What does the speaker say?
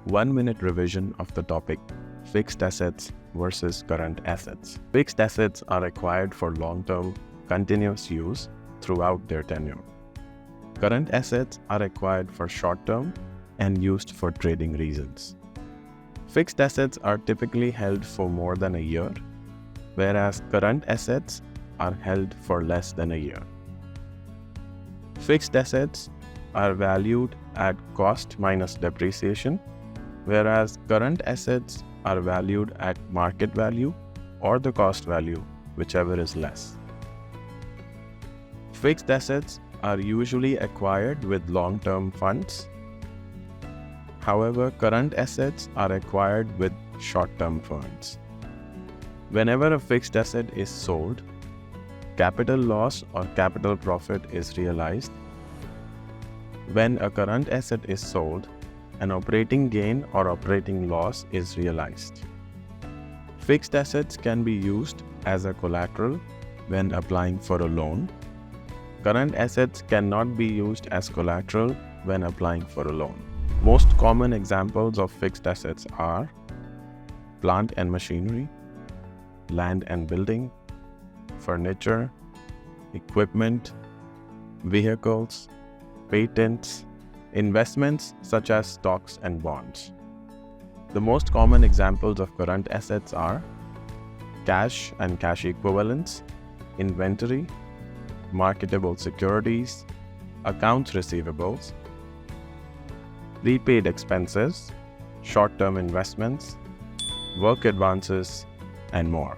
1-minute revision of the topic fixed assets versus current assets. Fixed assets are acquired for long-term continuous use throughout their tenure. Current assets are acquired for short-term and used for trading reasons. Fixed assets are typically held for more than a year, whereas current assets are held for less than a year. Fixed assets are valued at cost minus depreciation, whereas current assets are valued at market value or the cost value, whichever is less. Fixed assets are usually acquired with long-term funds. However, current assets are acquired with short-term funds. Whenever a fixed asset is sold, capital loss or capital profit is realized. When a current asset is sold, an operating gain or operating loss is realized. Fixed assets can be used as a collateral when applying for a loan. Current assets cannot be used as collateral when applying for a loan. Most common examples of fixed assets are plant and machinery, land and building, furniture, equipment, vehicles, patents, investments such as stocks and bonds. The most common examples of current assets are cash and cash equivalents, inventory, marketable securities, accounts receivables, prepaid expenses, short-term investments, work advances, and more.